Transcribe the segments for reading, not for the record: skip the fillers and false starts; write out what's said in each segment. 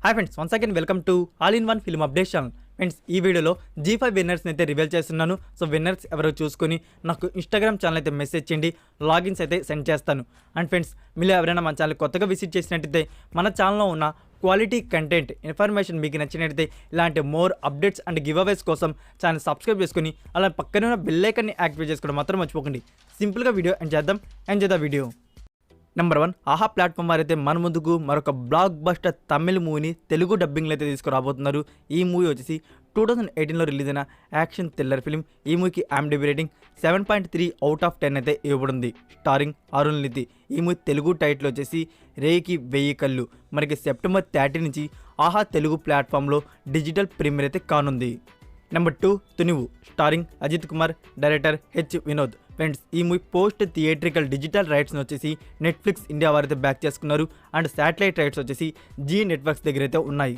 Hi friends, once again welcome to all in one film update channel. Friends, ఈ వీడియోలో G5 విన్నర్స్ని అయితే reveal చేస్తున్నాను. So winners ఎవరో చూసుకొని నాకు ఇన్స్టాగ్రామ్ ఛానల్ అయితే మెసేజ్ చేయండి, లాగిన్స్ అయితే సెండ్ చేస్తాను. అండ్ ఫ్రెండ్స్, మీరు ఎవరైనా మన ఛానల్ కొత్తగా విజిట్ చేసినట్టయితే మన ఛానల్లో ఉన్న క్వాలిటీ కంటెంట్ ఇన్ఫర్మేషన్ మీకు నచ్చినట్టయితే ఇలాంటి మోర్ అప్డేట్స్ అండ్ గివ్ అవేస్ కోసం ఛానల్ సబ్స్క్రైబ్ చేసుకుని అలా పక్కనే ఉన్న బెల్ ఐకాన్ని యాక్టివేట్ చేసుకోవడం మాత్రం మర్చిపోకండి. సింపుల్గా video enjoy the video. Number 1, ఆహా ప్లాట్ఫామ్ వారైతే మన ముందుకు మరొక బ్లాక్ బస్టర్ తమిళ్ మూవీని తెలుగు డబ్బింగ్లో అయితే తీసుకురాబోతున్నారు. ఈ మూవీ వచ్చేసి 2018లో రిలీజ్ అయిన యాక్షన్ థ్రిల్లర్ ఫిల్మ్. ఈ మూవీకి IMDb రేటింగ్ 7.3/10 అయితే ఇవ్వబడింది. స్టారింగ్ అరుణ్ నితి. ఈ మూవీ తెలుగు టైటిల్ వచ్చేసి రేయికి 1000 కళ్ళు. మనకి సెప్టెంబర్ 30 నుంచి ఆహా తెలుగు ప్లాట్ఫామ్లో డిజిటల్ ప్రీమియర్ అయితే కానుంది. Number 2, Thunivu. Starring Ajith Kumar, director H. Vinoth. Friends, ఈ మూవీ పోస్ట్ థియేట్రికల్ డిజిటల్ రైట్స్ని వచ్చేసి నెట్ఫ్లిక్స్ ఇండియా వారైతే బ్యాక్ చేసుకున్నారు. అండ్ శాటిలైట్ రైట్స్ వచ్చేసి జీ నెట్వర్క్స్ దగ్గర అయితే ఉన్నాయి.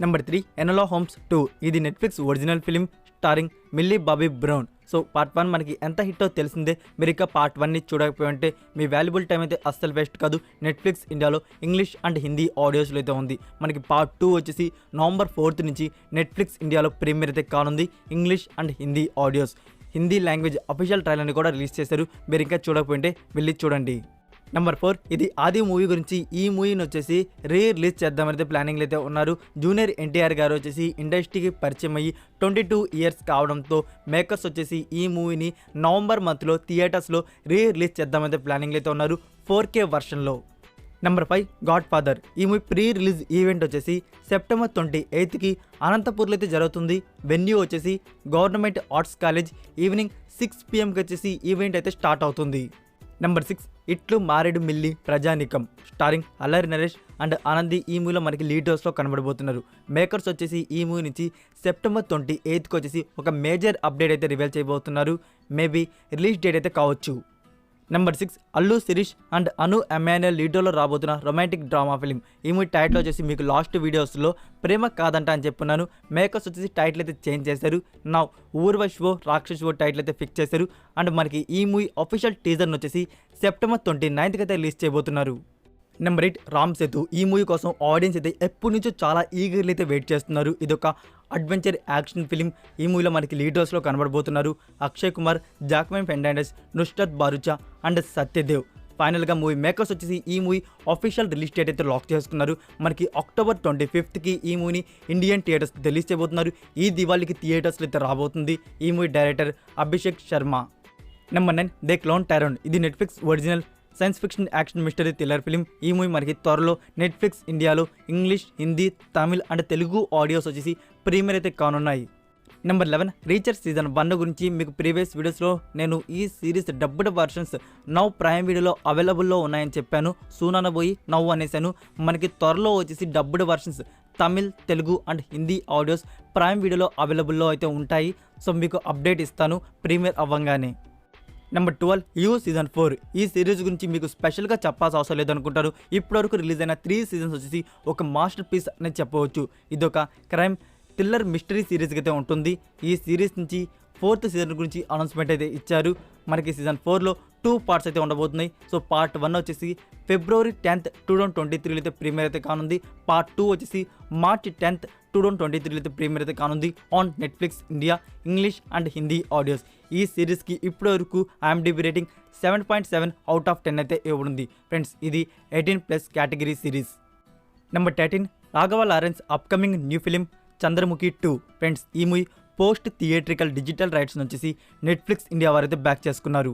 Number 3, Enola Holmes 2. ఇది Netflix original film. Starring Millie Bobby Brown. So part 1 మనకి ఎంత హిట్టో తెలిసిందే. మీరు ఇక పార్ట్ 1ని చూడకపోయి ఉంటే మీ వాల్యుబుల్ టైం అయితే అస్సలు వేస్ట్ కాదు. నెట్ఫ్లిక్స్ ఇండియాలో ఇంగ్లీష్ అండ్ హిందీ ఆడియోస్లో అయితే ఉంది. మనకి పార్ట్ 2 వచ్చేసి నవంబర్ 4 నుంచి నెట్ఫ్లిక్స్ ఇండియాలో ప్రీమియర్ అయితే కానుంది. English and Hindi audios. Hindi language official ట్రైలర్ని కూడా రిలీజ్ చేశారు. మీరు ఇంకా చూడకపోయింటే వెళ్ళి చూడండి. నెంబర్ 4, ఇది ఆది మూవీ గురించి. ఈ మూవీని వచ్చేసి రిలీజ్ చేద్దామైతే ప్లానింగ్లు అయితే ఉన్నారు. జూనియర్ ఎన్టీఆర్ గారు వచ్చేసి ఇండస్ట్రీకి పరిచయం అయ్యి 22 ఇయర్స్ కావడంతో మేకర్స్ వచ్చేసి ఈ మూవీని నవంబర్ మంత్లో థియేటర్స్లో రిలీజ్ చేద్దామైతే ప్లానింగ్లు అయితే ఉన్నారు 4K వర్షన్లో. Number 5, Godfather. ఈ మూవీ ప్రీ రిలీజ్ ఈవెంట్ వచ్చేసి సెప్టెంబర్ 28కి అనంతపూర్లో అయితే జరుగుతుంది. వెన్యూ వచ్చేసి government arts college. Evening 6 PM వచ్చేసి ఈవెంట్ అయితే స్టార్ట్ అవుతుంది. నెంబర్ 6, ఇట్లు మారేడు మిల్లి ప్రజానికం. Starring Allari Naresh and Anandi. ఈ మూవీలో మనకి లీడ్ రోల్స్లో కనబడబోతున్నారు. మేకర్స్ వచ్చేసి ఈ మూవీ నుంచి సెప్టెంబర్ 28కి వచ్చేసి ఒక మేజర్ అప్డేట్ అయితే రివీల్ చేయబోతున్నారు. మేబీ రిలీజ్ డేట్ అయితే కావచ్చు. నెంబర్ 6, అల్లు శిరీష్ అండ్ అను ఎమాన్యుయల్ లీడర్లో రాబోతున్న రొమాంటిక్ డ్రామా ఫిల్మ్. ఈ మూవీ టైటిల్ వచ్చేసి మీకు లాస్ట్ వీడియోస్లో ప్రేమ కాదంట అని చెప్పున్నాను. మేకర్స్ వచ్చేసి టైటిల్ అయితే చేంజ్ చేశారు. నా ఊర్వశివో రాక్షసివో టైటిల్ అయితే ఫిక్స్ చేశారు. అండ్ మనకి ఈ మూవీ అఫీషియల్ టీజర్ని వచ్చేసి సెప్టెంబర్ 29కి అయితే రిలీజ్ చేయబోతున్నారు. నెంబర్ 8, రామ్ సేతు. ఈ మూవీ కోసం ఆడియన్స్ అయితే ఎప్పటి నుంచో చాలా ఈగర్లీ అయితే వెయిట్ చేస్తున్నారు. ఇది ఒక అడ్వెంచర్ యాక్షన్ ఫిలిం. ఈ మూవీలో మనకి లీడర్స్లో కనబడబోతున్నారు అక్షయ్ కుమార్, జాక్విన్ ఫెర్నాండెస్, నుస్రత్ భరూచా అండ్ సత్యదేవ్. ఫైనల్గా మూవీ మేకర్స్ వచ్చేసి ఈ మూవీ అఫీషియల్ రిలీజ్ డేట్ అయితే లాక్ చేసుకున్నారు. మనకి అక్టోబర్ 25కి ఈ మూవీని ఇండియన్ థియేటర్స్ రిలీజ్ చేయబోతున్నారు. ఈ దివాళీకి థియేటర్స్లో అయితే రాబోతుంది. ఈ movie director Abhishek Sharma. Number 9, they cloned Tyrone. ఇది Netflix original science fiction action mystery thriller film. ఈ మూవీ మనకి త్వరలో నెట్ఫ్లిక్స్ ఇండియాలో English, Hindi, Tamil and Telugu audios వచ్చేసి ప్రీమియర్ అయితే కానున్నాయి. నెంబర్ 11, రీచర్ సీజన్ 1 గురించి మీకు ప్రీవియస్ వీడియోస్లో నేను ఈ series dubbed versions now prime వీడియోలో అవైలబుల్లో ఉన్నాయని చెప్పాను. సూనానబోయి నవ్వు అనేసాను. మనకి త్వరలో వచ్చేసి dubbed versions Tamil, Telugu and Hindi audios prime వీడియోలో అవైలబుల్లో అయితే ఉంటాయి. సో మీకు అప్డేట్ ఇస్తాను ప్రీమియర్ అవ్వగానే. Number 12, you season 4. ఈ సిరీస్ గురించి మీకు స్పెషల్గా చెప్పాల్సిన అవసరం లేదనుకుంటారు. ఇప్పటివరకు రిలీజ్ అయిన 3 సీజన్స్ వచ్చేసి ఒక మాస్టర్ పీస్ అనేది చెప్పవచ్చు. ఇది ఒక క్రైమ్ థ్రిల్లర్ మిస్టరీ సిరీస్కి అయితే ఉంటుంది. ఈ సిరీస్ నుంచి 4th సీజన్ గురించి అనౌన్స్మెంట్ అయితే ఇచ్చారు. మనకి సీజన్ 4లో 2 పార్ట్స్ అయితే ఉండబోతున్నాయి. సో పార్ట్ 1 వచ్చేసి February 10th, 2023 అయితే ప్రీమియర్ అయితే కానుంది. పార్ట్ 2 వచ్చేసి March 10th, 2023 అయితే ప్రీమియర్ అయితే కానుంది on Netflix India English and Hindi audios. ఈ సిరీస్కి ఇప్పటివరకు IMDb రేటింగ్ 7.7/10 అయితే ఇవ్వబడింది. ఫ్రెండ్స్, ఇది 18+ category series. Number 13, Raghava Lawrence upcoming new film Chandramukhi 2. Friends, ఈ movie post theatrical digital rights వచ్చేసి నెట్ఫ్లిక్స్ ఇండియా వారైతే బ్యాక్ చేసుకున్నారు.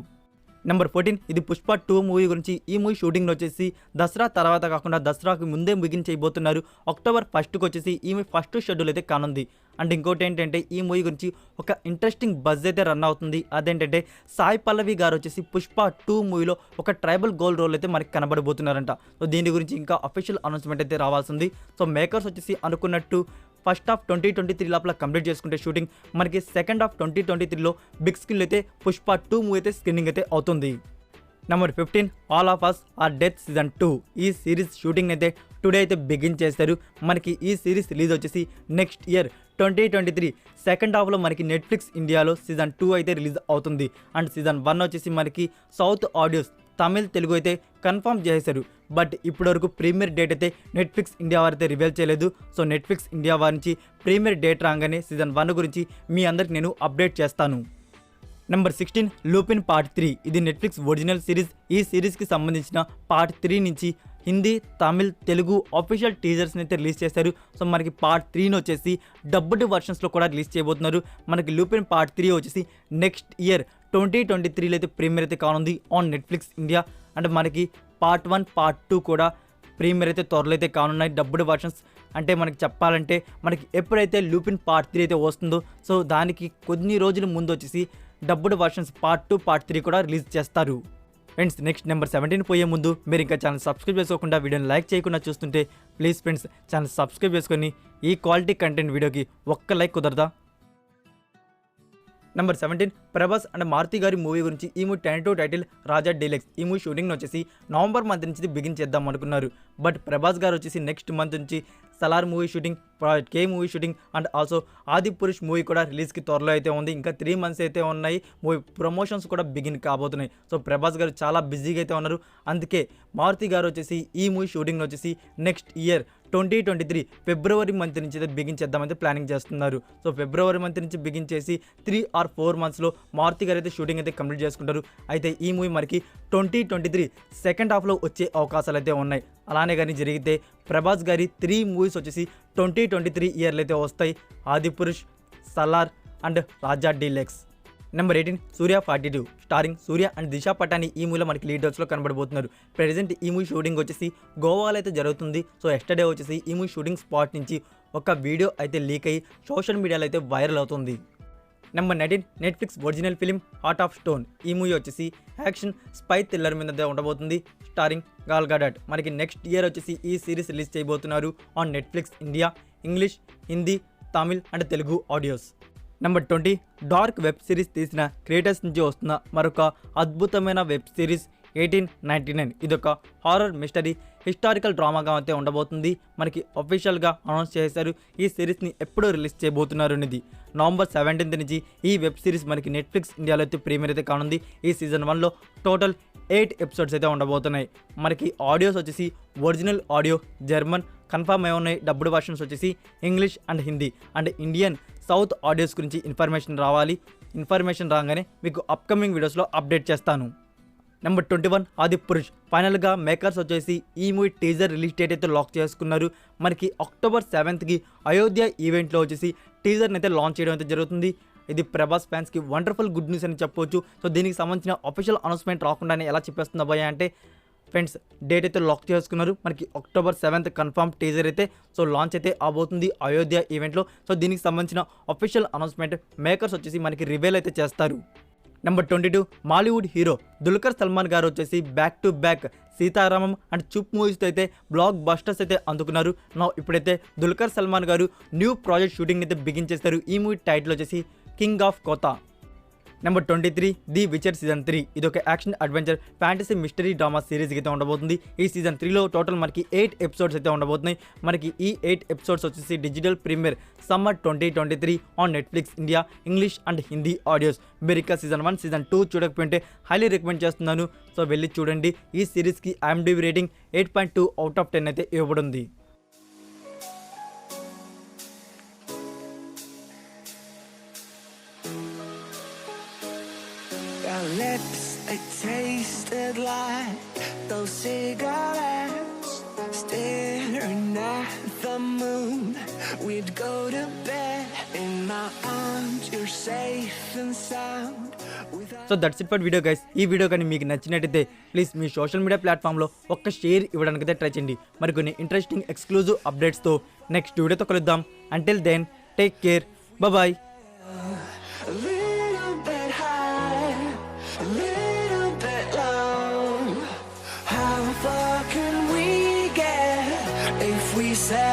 నెంబర్ 14, ఇది పుష్ప 2 మూవీ గురించి. ఈ మూవీ షూటింగ్లో వచ్చేసి దసరా తర్వాత కాకుండా దసరాకు ముందే బిగిన్ చేయబోతున్నారు. అక్టోబర్ 1కి వచ్చేసి ఈ మూవీ ఫస్ట్ షెడ్యూల్ అయితే కానుంది. అండ్ ఇంకోటి ఏంటంటే ఈ మూవీ గురించి ఒక ఇంట్రెస్టింగ్ బజ్ అయితే రన్ అవుతుంది. అదేంటంటే సాయి పల్లవి గారు వచ్చేసి పుష్ప 2 మూవీలో ఒక ట్రైబల్ గోల్ రోల్ అయితే మనకి కనబడబోతున్నారంట. సో దీని గురించి ఇంకా అఫీషియల్ అనౌన్స్మెంట్ అయితే రావాల్సింది. సో మేకర్స్ వచ్చేసి అనుకున్నట్టు ఫస్ట్ హాఫ్ 2023 లోపల కంప్లీట్ చేసుకుంటే షూటింగ్ మనకి సెకండ్ హాఫ్ 2023లో బిగ్ స్క్రీన్లో అయితే పుష్ప 2 మూవీ అయితే స్క్రీనింగ్ అయితే అవుతుంది. Number 15, all of us are death season 2. ఈ సిరీస్ షూటింగ్ అయితే టుడే అయితే బిగిన్ చేస్తారు. మనకి ఈ సిరీస్ రిలీజ్ వచ్చేసి నెక్స్ట్ ఇయర్ 2023 సెకండ్ హాఫ్లో మనకి నెట్ఫ్లిక్స్ ఇండియాలో సీజన్ 2 అయితే రిలీజ్ అవుతుంది. అండ్ సీజన్ 1 వచ్చేసి మనకి సౌత్ ఆడియోస్ తమిళ్, తెలుగు అయితే కన్ఫర్మ్ చేశారు. బట్ ఇప్పటివరకు ప్రీమియర్ డేట్ అయితే నెట్ఫ్లిక్స్ ఇండియా వారైతే రివీల్ చేయలేదు. సో నెట్ఫ్లిక్స్ ఇండియా వారి నుంచి ప్రీమియర్ డేట్ రాగానే సీజన్ 1 గురించి మీ అందరికి నేను అప్డేట్ చేస్తాను. Number 16 Lupin part 3. ఇది నెట్ఫ్లిక్స్ ఒరిజినల్ సిరీస్. ఈ సిరీస్కి సంబంధించిన పార్ట్ 3 నుంచి హిందీ, తమిళ్, తెలుగు అఫీషియల్ టీజర్స్ని అయితే రిలీజ్ చేశారు. సో మనకి పార్ట్ 3ని వచ్చేసి డబ్బుడ్ వర్షన్స్లో కూడా రిలీజ్ చేయబోతున్నారు. మనకి లూపిన్ పార్ట్ 3 వచ్చేసి నెక్స్ట్ ఇయర్ 2023లో అయితే ప్రీమియర్ అయితే కానుంది ఆన్ నెట్ఫ్లిక్స్ ఇండియా. అండ్ మనకి పార్ట్ 1, పార్ట్ 2 కూడా ప్రీమియర్ అయితే త్వరలో అయితే కానున్నాయి డబ్బుడ్ వర్షన్స్. అంటే మనకి చెప్పాలంటే మనకి ఎప్పుడైతే లూపిన్ పార్ట్ 3 అయితే వస్తుందో సో దానికి కొన్ని రోజుల ముందు వచ్చేసి డబ్బుడ్ వర్షన్స్ పార్ట్ 2, పార్ట్ 3 కూడా రిలీజ్ చేస్తారు. ఫ్రెండ్స్ నెక్స్ట్ నెంబర్ 17 పోయే ముందు మీరు ఇంకా ఛానల్ సబ్స్క్రైబ్ చేసుకోకుండా వీడియోని లైక్ చేయకుండా చూస్తుంటే ప్లీజ్ ఫ్రెండ్స్ ఛానల్ సబ్స్క్రైబ్ చేసుకొని ఈ క్వాలిటీ కంటెంట్ వీడియోకి ఒక్క లైక్ కుదరదా? నెంబర్ 17 ప్రభాస్ అండ్ మారుతి గారి మూవీ గురించి. ఈ మూవీ టెంటేటివ్ టైటిల్ రాజా డీలక్స్. ఈ మూవీ షూటింగ్ని వచ్చేసి నవంబర్ మంత్ నుంచి బిగిన్ చేద్దాం అనుకున్నారు. బట్ ప్రభాస్ గారు వచ్చేసి నెక్స్ట్ మంత్ నుంచి Salaar movie shooting, project K movie shooting and also ఆది పురుష్ మూవీ కూడా రిలీజ్కి త్వరలో అయితే ఉంది. ఇంకా 3 months అయితే ఉన్నాయి. మూవీ ప్రమోషన్స్ కూడా బిగిన్ కాబోతున్నాయి. సో ప్రభాస్ గారు చాలా బిజీగా అయితే ఉన్నారు. అందుకే మారుతి గారు వచ్చేసి ఈ మూవీ షూటింగ్ వచ్చేసి నెక్స్ట్ ఇయర్ 2023 ఫిబ్రవరి మంత్ నుంచి అయితే బిగిన్ చేద్దామైతే ప్లానింగ్ చేస్తున్నారు. సో ఫిబ్రవరి మంత్ నుంచి బిగిన్ చేసి 3 or 4 monthsలో మారుతి గారు అయితే షూటింగ్ అయితే కంప్లీట్ చేసుకుంటారు. అయితే ఈ మూవీ మనకి 2023 సెకండ్ హాఫ్లో వచ్చే అవకాశాలు అయితే ఉన్నాయి. అలానే కానీ జరిగితే ప్రభాస్ గారి 3 movies వచ్చేసి 2023 ఇయర్లో అయితే వస్తాయి. Adi Purush, Salaar and Raja deluxe. Number 18 Suriya 42 starring Suriya and Disha Patani. ఈ మూవీలో మనకి లీడ్ రోల్స్లో కనబడబోతున్నారు. ప్రెజెంట్ ఈ మూవీ షూటింగ్ వచ్చేసి గోవాలో అయితే జరుగుతుంది. సో ఎస్టర్డే వచ్చేసి ఈ మూవీ షూటింగ్ స్పాట్ నుంచి ఒక వీడియో అయితే లీక్ అయ్యి సోషల్ మీడియాలో అయితే వైరల్ అవుతుంది. Number 19 Netflix original film Heart of Stone. ఈ మూవీ వచ్చేసి యాక్షన్ స్పై థ్రిల్లర్ మీద ఉండబోతుంది. Starring Gal Gadot. మనకి నెక్స్ట్ ఇయర్ వచ్చేసి ఈ సిరీస్ రిలీజ్ చేయబోతున్నారు on Netflix India, English, Hindi, Tamil and Telugu audios. Number 20 dark web series తీసిన క్రియేటర్స్ నుంచి వస్తున్న మరొక అద్భుతమైన వెబ్ సిరీస్ 1899. ఇదొక హారర్ మిస్టరీ హిస్టారికల్ డ్రామాగా అయితే ఉండబోతుంది. మనకి అఫీషియల్గా అనౌన్స్ చేశారు ఈ సిరీస్ని ఎప్పుడు రిలీజ్ చేయబోతున్నారు అనేది. నవంబర్ 17 నుంచి ఈ వెబ్ సిరీస్ మనకి నెట్ఫ్లిక్స్ ఇండియాలో అయితే ప్రీమియర్ అయితే కానుంది. ఈ సీజన్ 1లో టోటల్ 8 episodes అయితే ఉండబోతున్నాయి. మనకి ఆడియోస్ వచ్చేసి ఒరిజినల్ ఆడియో జర్మన్ కన్ఫర్మ్ అయి ఉన్నాయి. డబ్బుడ్ వర్షన్స్ వచ్చేసి English and Hindi and Indian south audios గురించి ఇన్ఫర్మేషన్ రావాలి. ఇన్ఫర్మేషన్ రాగానే మీకు అప్కమింగ్ వీడియోస్లో అప్డేట్ చేస్తాను. నెంబర్ 21 ఆది పురుష్. ఫైనల్గా మేకర్స్ వచ్చేసి ఈ మూవీ టీజర్ రిలీజ్ డేట్ అయితే లాక్ చేసుకున్నారు. మనకి అక్టోబర్ 7th అయోధ్య ఈవెంట్లో వచ్చేసి టీజర్ని అయితే లాంచ్ చేయడం అయితే జరుగుతుంది. ఇది ప్రభాస్ ఫ్యాన్స్కి వండర్ఫుల్ గుడ్ న్యూస్ అని చెప్పొచ్చు. సో దీనికి సంబంధించిన అఫీషియల్ అనౌన్స్మెంట్ రాకుండానే ఎలా చెప్పేస్తుందా భయ్య అంటే ఫ్రెండ్స్ డేట్ అయితే లాక్ చేసుకున్నారు. మనకి అక్టోబర్ 7th కన్ఫర్మ్ టీజర్ అయితే సో లాంచ్ అయితే అవబోతుంది అయోధ్య ఈవెంట్లో. సో దీనికి సంబంధించిన అఫీషియల్ అనౌన్స్మెంట్ మేకర్స్ వచ్చేసి మనకి రివీల్ అయితే చేస్తారు. నెంబర్ 22 మాలీవుడ్ హీరో దుల్కర్ సల్మాన్ గారు వచ్చేసి back to back Sitaramam and Chup మూవీస్తో అయితే బ్లాక్ బస్టర్స్ అయితే అందుకున్నారు. ఇప్పుడైతే దుల్కర్ సల్మాన్ గారు న్యూ ప్రాజెక్ట్ షూటింగ్ అయితే బిగిన్ చేస్తారు. ఈ మూవీ టైటిల్ వచ్చేసి కింగ్ ఆఫ్ కోతా. Number 23 the విచర్ season 3. ఇది ఒక action adventure fantasy mystery drama series అయితే ఉండబోతుంది. ఈ సీజన్ 3లో టోటల్ మనకి 8 episodes అయితే ఉండబోతున్నాయి. మనకి ఈ 8 episodes వచ్చేసి digital premier summer 2023 on Netflix India, English and Hindi audios. మీరు ఇక సీజన్ 1, సీజన్ 2 చూడకపోతే హైలీ రికమెండ్ చేస్తున్నాను. సో వెళ్ళి చూడండి. ఈ సిరీస్కి IMDb రేటింగ్ 8.2 out of 10 అయితే ఇవ్వబడింది. Our lips, they tasted like those cigarettes. Staring at the moon, we'd go to bed. In my arms, you're safe and sound. So that's it for video guys. ఈ video కానీ మీకు నచ్చినట్టయితే please me social media ప్లాట్ఫామ్లో ఒక్క share ఇవ్వడానికి అయితే try చేయండి. మరికొన్ని ఇంట్రెస్టింగ్ ఎక్స్క్లూజివ్ అప్డేట్స్తో నెక్స్ట్ వీడియోతో కలుద్దాం. Until then take care, bye. Say